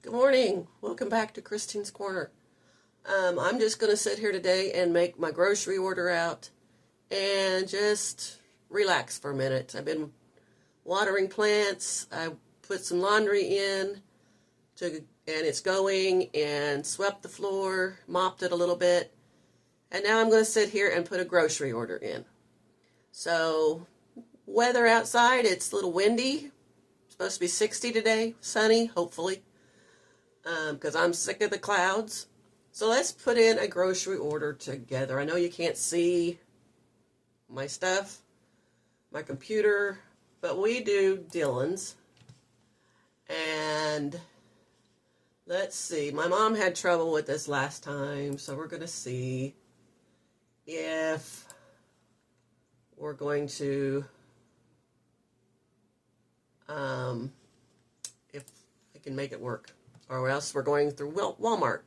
Good morning. Welcome back to Christine's Corner. I'm just going to sit here today and make my grocery order out and just relax for a minute. I've been watering plants. I put some laundry in and it's going, and swept the floor, mopped it a little bit. And now I'm going to sit here and put a grocery order in. So, weather outside, it's a little windy. It's supposed to be 60 today, sunny, hopefully. Because I'm sick of the clouds. So let's put in a grocery order together. I know you can't see my stuff, my computer, but we do Dylan's. And let's see. My mom had trouble with this last time, so we're going to see if we're going to, if I can make it work. Or else we're going through Walmart.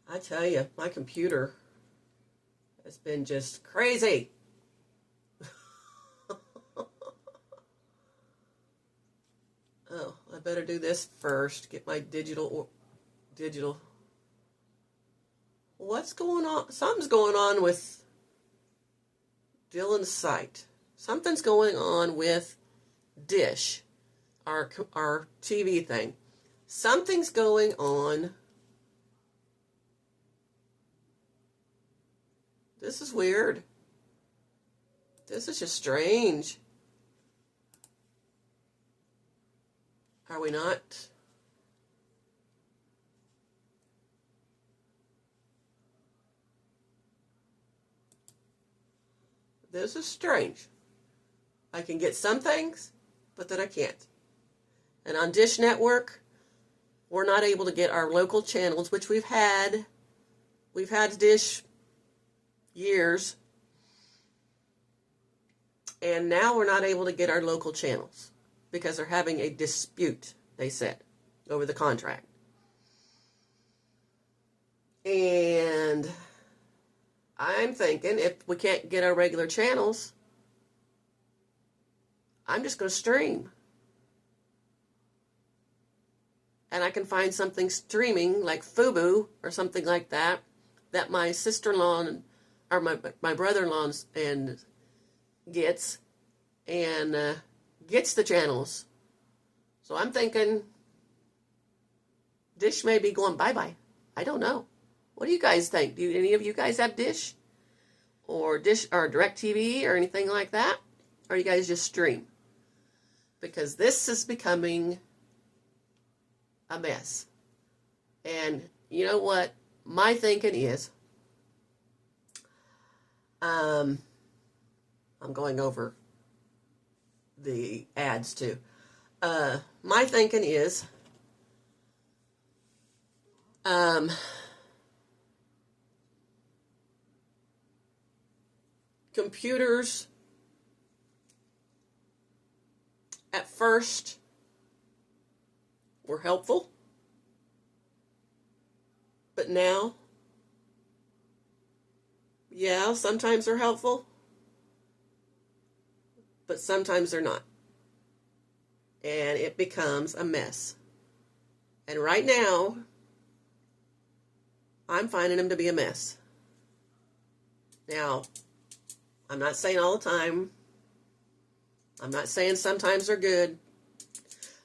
I tell you, my computer has been just crazy. Oh, I better do this first. Get my digital. What's going on? Something's going on with Dylan's site. Something's going on with Dish, our TV thing. Something's going on. This is weird. This is just strange. Are we not? This is strange. I can get some things, but then I can't. And on Dish Network, we're not able to get our local channels, which we've had. We've had Dish years. And now we're not able to get our local channels because they're having a dispute, they said, over the contract. And I'm thinking if we can't get our regular channels, I'm just going to stream. And I can find something streaming like Fubu or something like that my sister-in-law or my brother-in-law and gets the channels. So I'm thinking Dish may be going bye-bye. I don't know. What do you guys think? Do any of you guys have Dish or DirecTV or anything like that? Or you guys just stream? Because this is becoming a mess. And you know what my thinking is? I'm going over the ads too. My thinking is computers at first were helpful, but now, yeah, sometimes they're helpful, but sometimes they're not. And it becomes a mess. And right now, I'm finding them to be a mess. Now, I'm not saying all the time. I'm not saying sometimes they're good.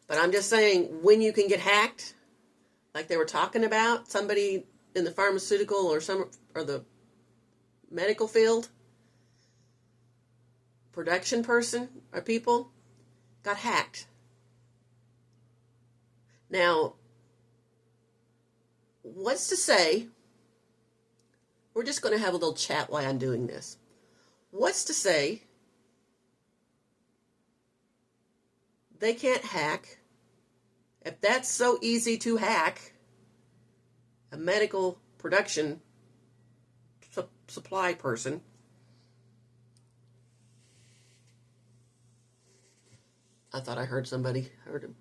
But I'm just saying when you can get hacked, like they were talking about, somebody in the pharmaceutical or the medical field, production person or people got hacked. Now, what's to say, we're just going to have a little chat while I'm doing this. What's to say they can't hack, if that's so easy to hack, a medical production supply person? I thought I heard somebody. Heard him.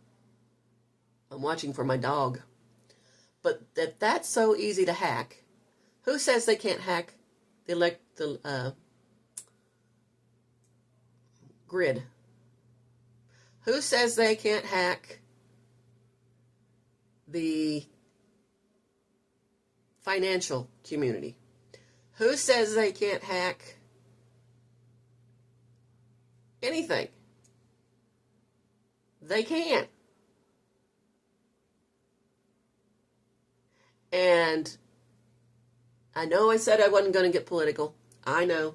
I'm watching for my dog. But if that's so easy to hack, who says they can't hack the grid? Who says they can't hack the financial community. Who says they can't hack anything? They can. And I know I said I wasn't going to get political. I know.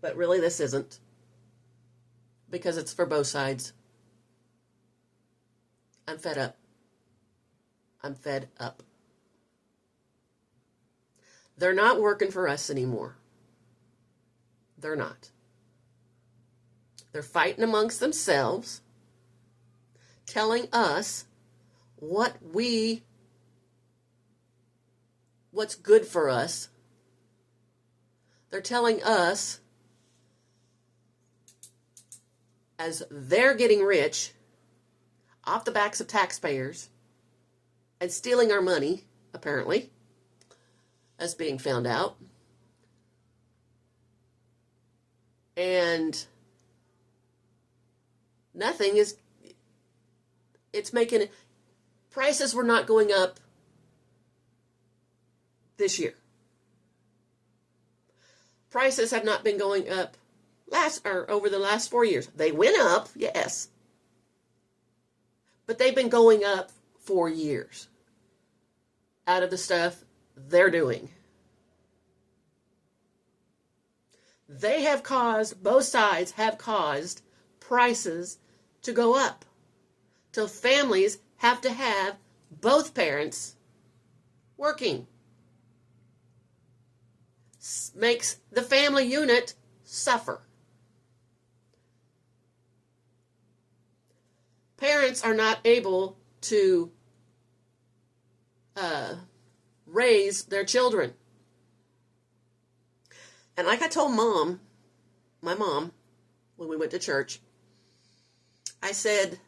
But really this isn't. Because it's for both sides. I'm fed up. I'm fed up. They're not working for us anymore. They're not. They're fighting amongst themselves, telling us what's good for us. They're telling us, as they're getting rich off the backs of taxpayers and stealing our money, apparently, as being found out. And it's making it, prices were not going up this year. Prices have not been going up over the last 4 years. They went up, yes. But they've been going up for years out of the stuff they're doing. Both sides have caused prices to go up till families have to have both parents working. Makes the family unit suffer. Parents are not able to raise their children. And like I told my mom, when we went to church, I said,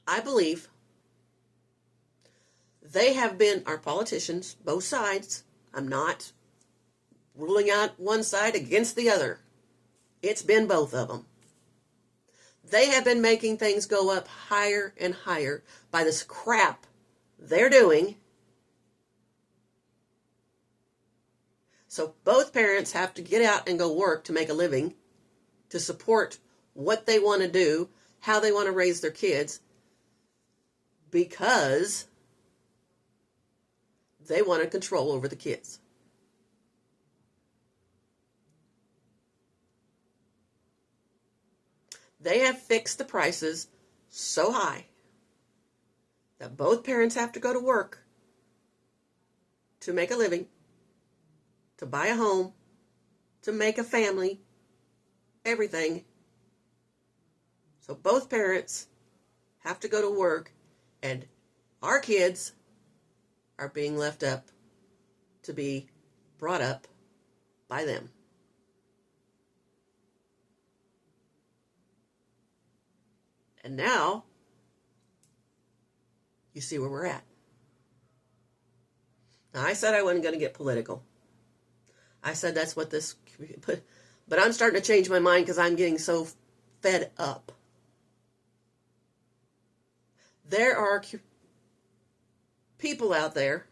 I believe they have been, our politicians, both sides, I'm not ruling out one side against the other. It's been both of them. They have been making things go up higher and higher by this crap they're doing. So both parents have to get out and go work to make a living, to support what they want to do, how they want to raise their kids, because they want to control over the kids. They have fixed the prices so high that both parents have to go to work to make a living, to buy a home, to make a family, everything. So both parents have to go to work, and our kids are being left up to be brought up by them. And now, you see where we're at. Now, I said I wasn't going to get political. I said that's what this... But I'm starting to change my mind because I'm getting so fed up. There are people out there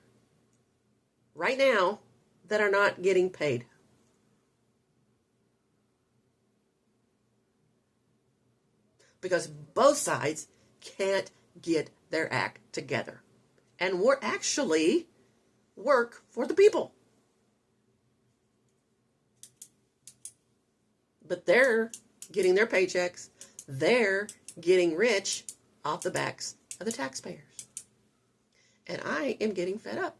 right now that are not getting paid. Because both sides can't get their act together. And we're actually work for the people. But they're getting their paychecks. They're getting rich off the backs of the taxpayers. And I am getting fed up.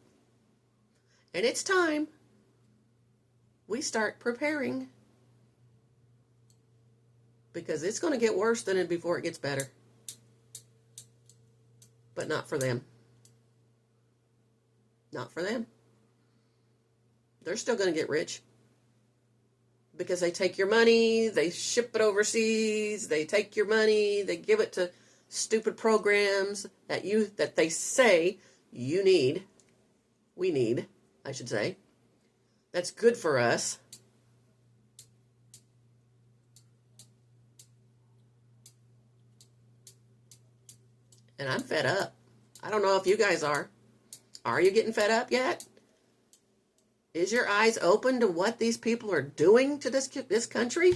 And it's time we start preparing, because it's going to get worse than it before it gets better. But not for them. Not for them. They're still going to get rich. Because they take your money, they ship it overseas, they take your money, they give it to stupid programs that they say you need. We need, I should say. That's good for us. And I'm fed up. I don't know if you guys are. Are you getting fed up yet? Is your eyes open to what these people are doing to this country?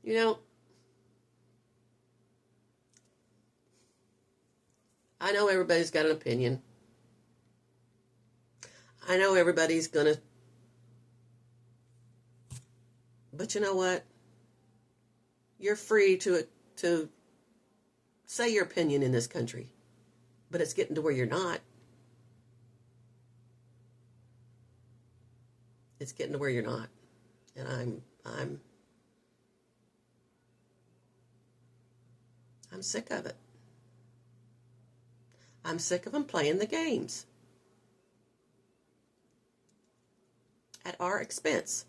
You know, I know everybody's got an opinion. I know everybody's gonna, but you know what? You're free to say your opinion in this country, but it's getting to where you're not. It's getting to where you're not, and I'm sick of it. I'm sick of them playing the games at our expense.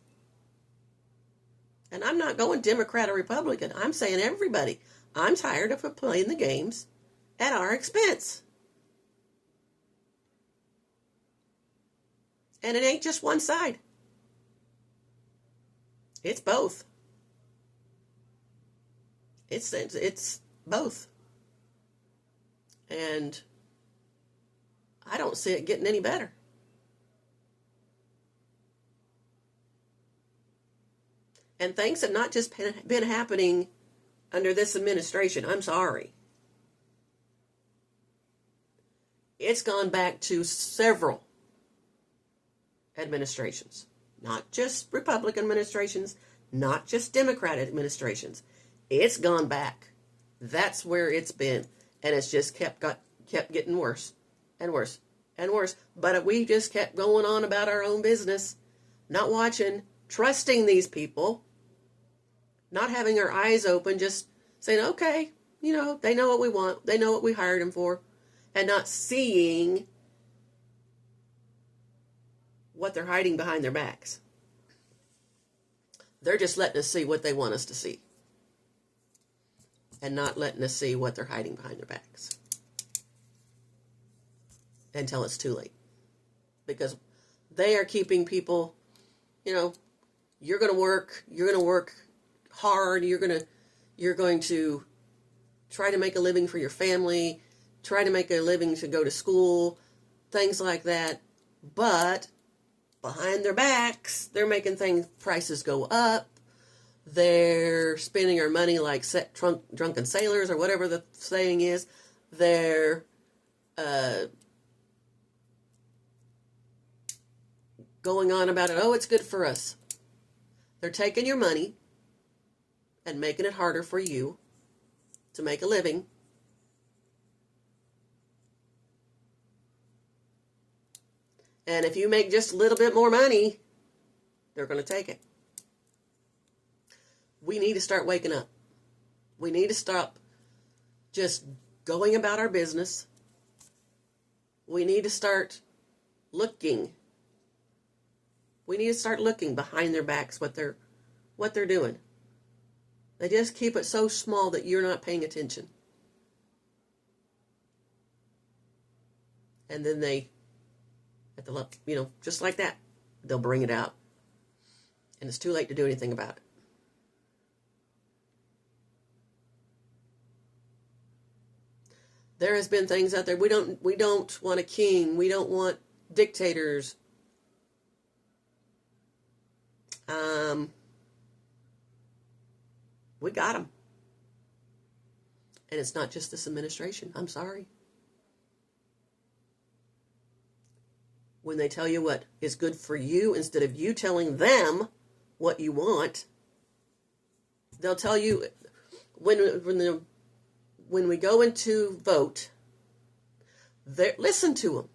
And I'm not going Democrat or Republican. I'm saying everybody. I'm tired of playing the games at our expense. And it ain't just one side. It's both. It's both. And I don't see it getting any better. And things have not just been happening under this administration. I'm sorry. It's gone back to several administrations. Not just Republican administrations, not just Democrat administrations. It's gone back. That's where it's been. And it's just kept getting worse and worse and worse. But we just kept going on about our own business, not watching, trusting these people, not having our eyes open, just saying, okay, they know what we want. They know what we hired them for. And not seeing what they're hiding behind their backs. They're just letting us see what they want us to see. And not letting us see what they're hiding behind their backs. Until it's too late. Because they are keeping people, you're going to work hard, you're going to try to make a living for your family, try to make a living to go to school, things like that. But behind their backs, they're making prices go up. They're spending our money like drunken sailors, or whatever the saying is. They're going on about it. Oh, it's good for us. They're taking your money and making it harder for you to make a living. And if you make just a little bit more money, they're going to take it. We need to start waking up. We need to stop just going about our business. We need to start looking. We need to start looking behind their backs what they're doing. They just keep it so small that you're not paying attention. And then just like that, they'll bring it out. And it's too late to do anything about it. There has been things out there. We don't want a king. We don't want dictators. We got them. And it's not just this administration. I'm sorry. When they tell you what is good for you, instead of you telling them what you want, they'll tell you when we go into vote, listen to them.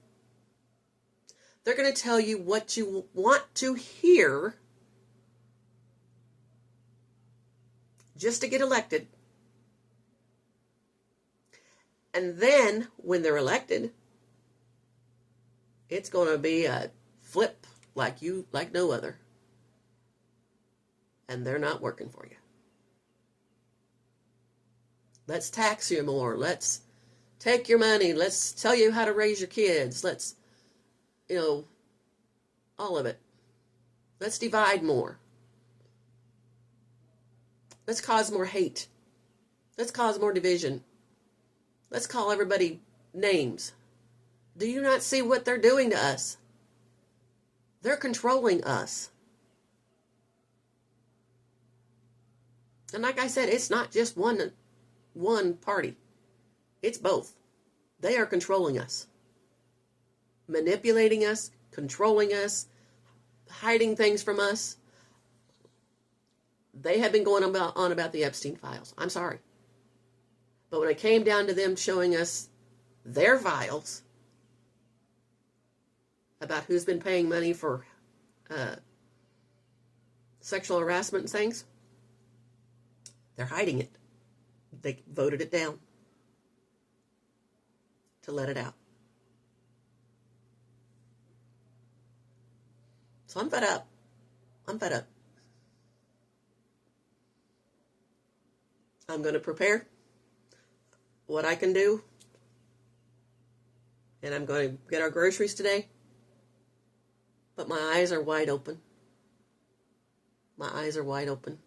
They're going to tell you what you want to hear just to get elected. And then when they're elected, it's going to be a flip like no other. And they're not working for you. Let's tax you more. Let's take your money. Let's tell you how to raise your kids. Let's, all of it. Let's divide more. Let's cause more hate Let's cause more division. Let's call everybody names. Do you not see what they're doing to us? They're controlling us. And like I said, it's not just one party. It's both. They are controlling us. Manipulating us, controlling us, hiding things from us. They have been going on about the Epstein files. I'm sorry. But when it came down to them showing us their files about who's been paying money for sexual harassment and things, they're hiding it. They voted it down to let it out. So I'm fed up. I'm fed up. I'm going to prepare what I can do. And I'm going to get our groceries today. But my eyes are wide open. My eyes are wide open.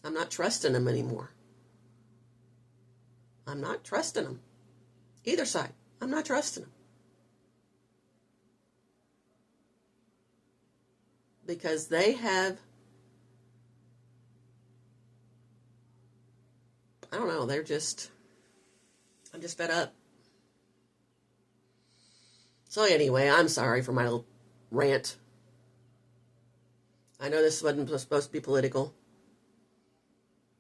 I'm not trusting them anymore. I'm not trusting them. Either side. I'm not trusting them. Because they have, I don't know, I'm just fed up. So anyway, I'm sorry for my little rant. I know this wasn't supposed to be political.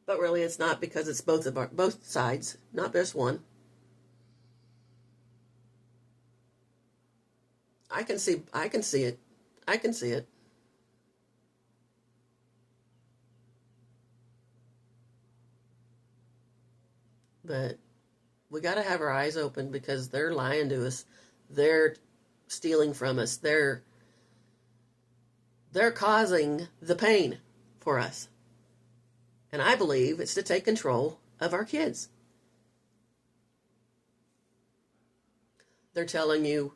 But really it's not, because it's both sides, not just one. I can see it. I can see it. But we got to have our eyes open, because they're lying to us. They're stealing from us. They're causing the pain for us. And I believe it's to take control of our kids. They're telling you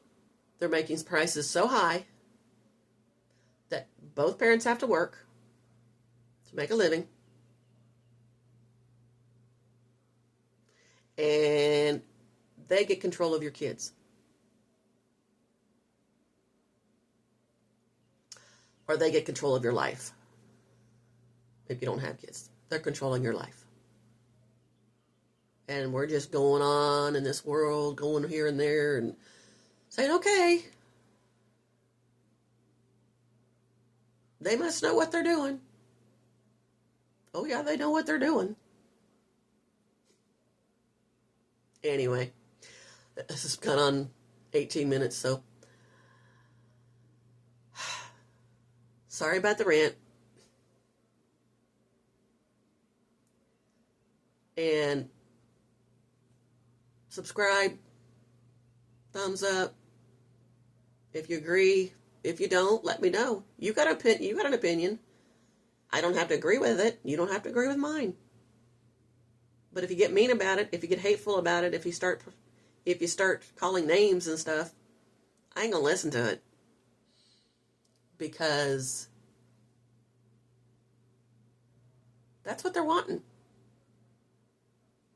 they're making prices so high that both parents have to work to make a living. And they get control of your kids. Or they get control of your life. If you don't have kids, they're controlling your life. And we're just going on in this world, going here and there and saying, okay, they must know what they're doing. Oh yeah, they know what they're doing. Anyway, this has gone on 18 minutes, so sorry about the rant. And subscribe, thumbs up. If you agree, if you don't, let me know. You got an opinion. I don't have to agree with it. You don't have to agree with mine. But if you get mean about it, if you get hateful about it, if you start calling names and stuff, I ain't gonna listen to it. Because that's what they're wanting.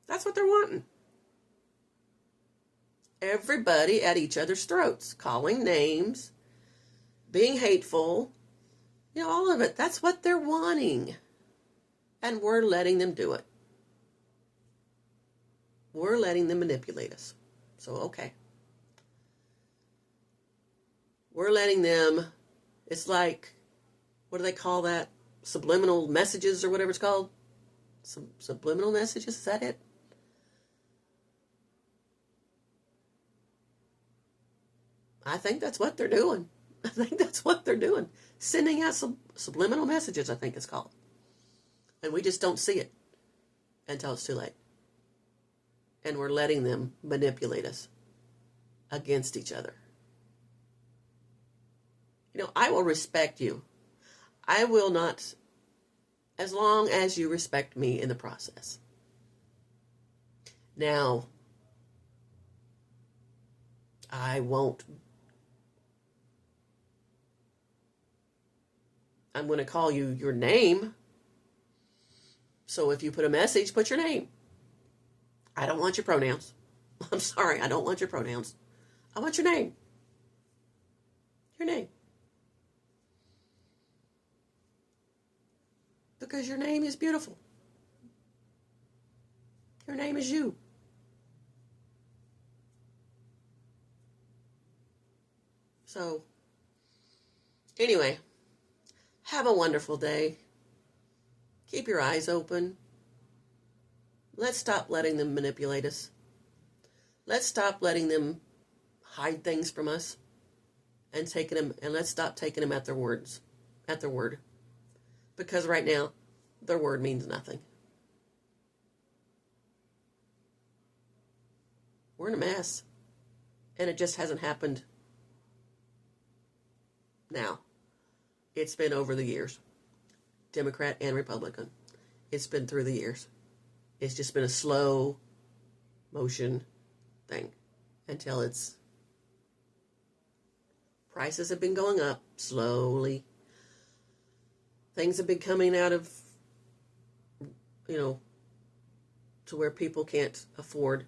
That's what they're wanting. Everybody at each other's throats, calling names, being hateful, all of it. That's what they're wanting. And we're letting them do it. We're letting them manipulate us. So, okay. We're letting them, it's like, what do they call that? Subliminal messages or whatever it's called? Subliminal messages, is that it? I think that's what they're doing. I think that's what they're doing. Sending out subliminal messages, I think it's called. And we just don't see it until it's too late. And we're letting them manipulate us against each other. I will respect you. I will not, as long as you respect me in the process. Now, I'm going to call you your name. So if you put a message, put your name. I don't want your pronouns. I'm sorry, I don't want your pronouns. I want your name. Your name. Because your name is beautiful. Your name is you. So, anyway, have a wonderful day. Keep your eyes open. Let's stop letting them manipulate us. Let's stop letting them hide things from us and let's stop taking them at their words, at their word. Because right now, their word means nothing. We're in a mess. And it just hasn't happened now. It's been over the years. Democrat and Republican. It's been through the years. It's just been a slow motion thing until prices have been going up slowly. Things have been coming out of, to where people can't afford.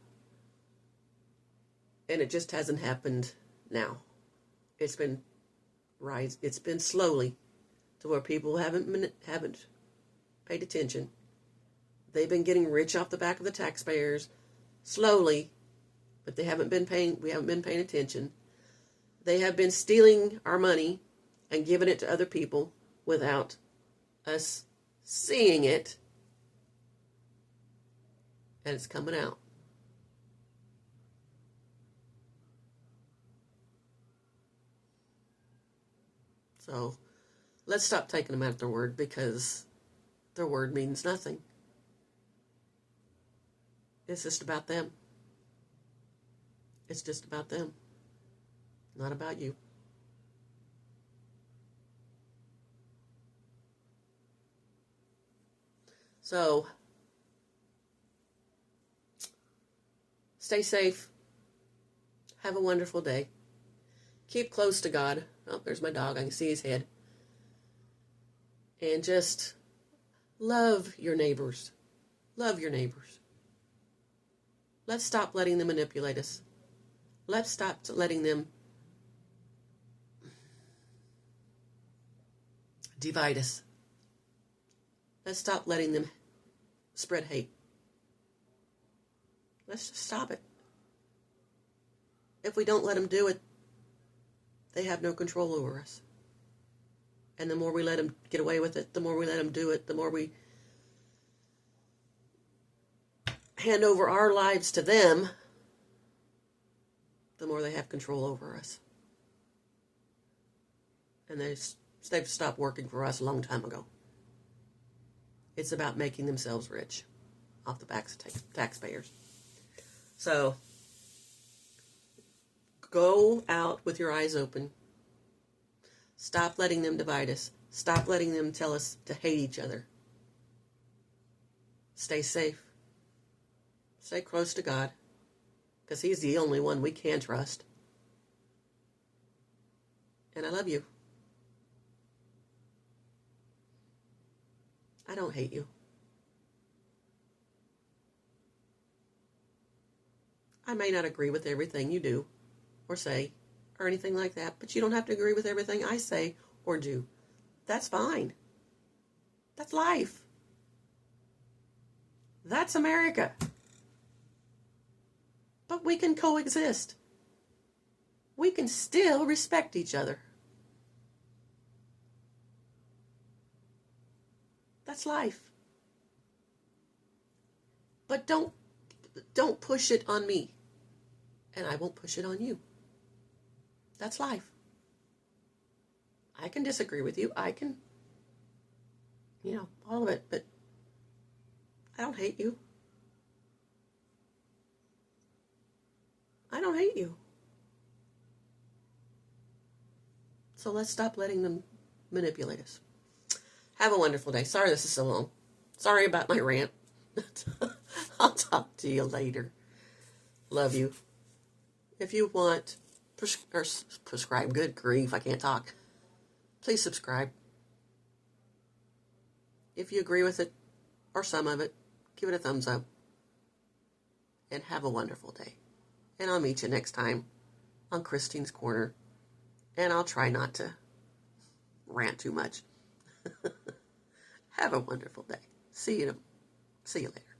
And it just hasn't happened now. It's been slowly to where people haven't paid attention. They've been getting rich off the back of the taxpayers slowly, but we haven't been paying attention. They have been stealing our money and giving it to other people without us seeing it. And it's coming out. So let's stop taking them at their word, because their word means nothing. It's just about them. It's just about them, not about you. So stay safe. Have a wonderful day. Keep close to God. Oh, there's my dog. I can see his head. And just love your neighbors. Love your neighbors. Let's stop letting them manipulate us. Let's stop letting them divide us. Let's stop letting them spread hate. Let's just stop it. If we don't let them do it, they have no control over us. And the more we let them get away with it, the more we let them do it, the more we hand over our lives to them, the more they have control over us. And they've stopped working for us a long time ago. It's about making themselves rich off the backs of taxpayers. So go out with your eyes open. Stop letting them divide us. Stop letting them tell us to hate each other. Stay safe. Stay close to God, because He's the only one we can trust. And I love you. I don't hate you. I may not agree with everything you do or say or anything like that, but you don't have to agree with everything I say or do. That's fine. That's life. That's America. But we can coexist. We can still respect each other. That's life. But don't push it on me. And I won't push it on you. That's life. I can disagree with you. I can, all of it. But I don't hate you. I don't hate you. So let's stop letting them manipulate us. Have a wonderful day. Sorry this is so long. Sorry about my rant. I'll talk to you later. Love you. If you want, prescribe, good grief, I can't talk. Please subscribe. If you agree with it, or some of it. Give it a thumbs up. And have a wonderful day. And I'll meet you next time on Christine's Corner. And I'll try not to rant too much. Have a wonderful day. See you later.